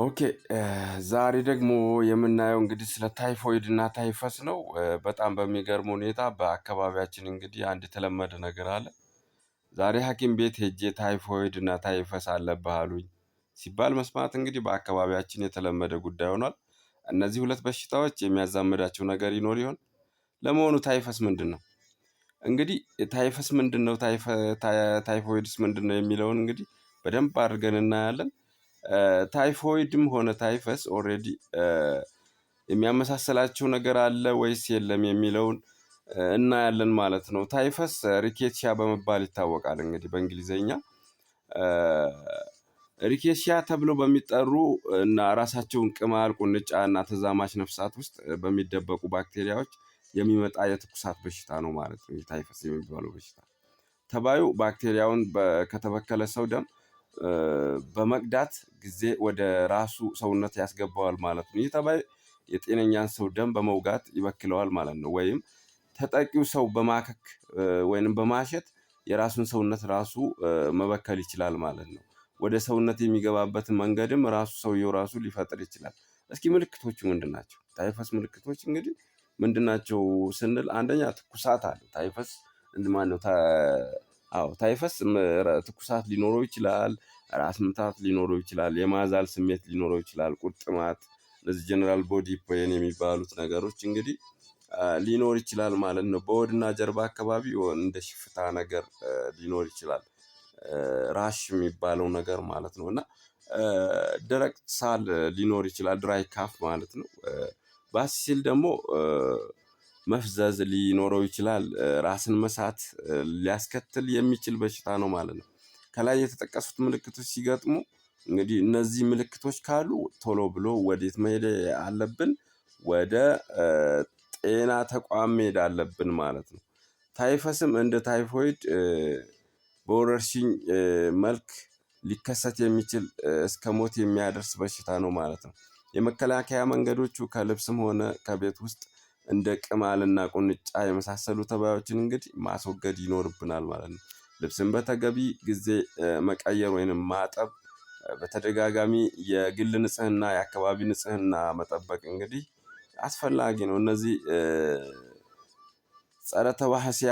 ኦኬ ዛሬ ደግሞ የምናየው እንግዲህ ስለ ታይፎይድ እና ታይፈስ ነው። በጣም በሚገርም ሁኔታ በአካባቢያችን እንግዲህ አንድ የተለመደ ነገር አለ። ዛሬ ሐኪም ቤት ሄጄ ታይፎይድ እና ታይፈስ አለብህ አሉኝ ሲባል መስማት እንግዲህ በአካባቢያችን የተለመደ ጉዳይ ሆኗል። እነዚህ ሁለት በሽታዎች የሚያዛምዳቸው ነገር ይኖር ይሆን? ለመሆኑ ታይፈስ ምንድነው? እንግዲህ ታይፈስ ምንድነው? ታይፎይድስ ምንድነው? የሚለውን እንግዲህ በደንብ አድርገን እናያለን። ታይፎይድም ሆነ ታይፈስ ኦሬዲ የሚያመሳስላቸው ነገር አለ ወይስ የለም የሚለውን እናያለን ማለት ነው። ታይፈስ ሪኬትሺያ በመባል ይታወቃል። እንግዲህ በእንግሊዘኛ ሪኬትሺያ ተብሎ በሚጠሩ እና ራሳቸውን ቅማል ቁንጫ እና ተዛማች ነፍሳት ውስጥ በሚደበቁ ባክቴሪያዎች የሚመጣ የትኩሳት በሽታ ነው ማለት ነው። ታይፈስ የሚባለው በሽታ ተባዩ ባክቴሪያውን ከተበከለ ሰው ደም በመቅዳት ጊዜ ወደ ራሱ ሰውነት ያስገባዋል ማለት ነው። ይህ ተባይ የጤነኛን ሰው ደም በመውጋት ይበክለዋል ማለት ነው። ወይም ተጠቂው ሰው በማከክ ወይንም በማሸት የራሱን ሰውነት ራሱ መበከል ይችላል ማለት ነው። ወደ ሰውነት የሚገባበትን መንገድም ራሱ ሰውየው ራሱ ሊፈጥር ይችላል። እስኪ ምልክቶቹ ምንድን ናቸው? ታይፈስ ምልክቶች እንግዲህ ምንድን ናቸው ስንል አንደኛ ትኩሳት አለ። ታይፈስ ማነው? ታይፈስ ትኩሳት ሊኖረው ይችላል። ራስ ምታት ሊኖረው ይችላል። የማዛል ስሜት ሊኖረው ይችላል። ቁርጥማት እነዚህ ጀነራል ቦዲ ፔን የሚባሉት ነገሮች እንግዲህ ሊኖር ይችላል ማለት ነው። በሆድና ጀርባ አካባቢ እንደ ሽፍታ ነገር ሊኖር ይችላል። ራሽ የሚባለው ነገር ማለት ነው። እና ደረቅ ሳል ሊኖር ይችላል። ድራይ ካፍ ማለት ነው። ባስ ሲል ደግሞ መፍዘዝ ሊኖረው ይችላል። ራስን መሳት ሊያስከትል የሚችል በሽታ ነው ማለት ነው። ከላይ የተጠቀሱት ምልክቶች ሲገጥሙ እንግዲህ እነዚህ ምልክቶች ካሉ ቶሎ ብሎ ወዴት መሄድ አለብን? ወደ ጤና ተቋም መሄድ አለብን ማለት ነው። ታይፈስም እንደ ታይፎይድ በወረርሽኝ መልክ ሊከሰት የሚችል እስከ ሞት የሚያደርስ በሽታ ነው ማለት ነው። የመከላከያ መንገዶቹ ከልብስም ሆነ ከቤት ውስጥ እንደ ቅማልና ቁንጫ የመሳሰሉ ተባዮችን እንግዲህ ማስወገድ ይኖርብናል ማለት ነው። ልብስን በተገቢ ጊዜ መቀየር ወይንም ማጠብ፣ በተደጋጋሚ የግል ንጽህና የአካባቢ ንጽህና መጠበቅ እንግዲህ አስፈላጊ ነው። እነዚህ ጸረ ተዋህሲያን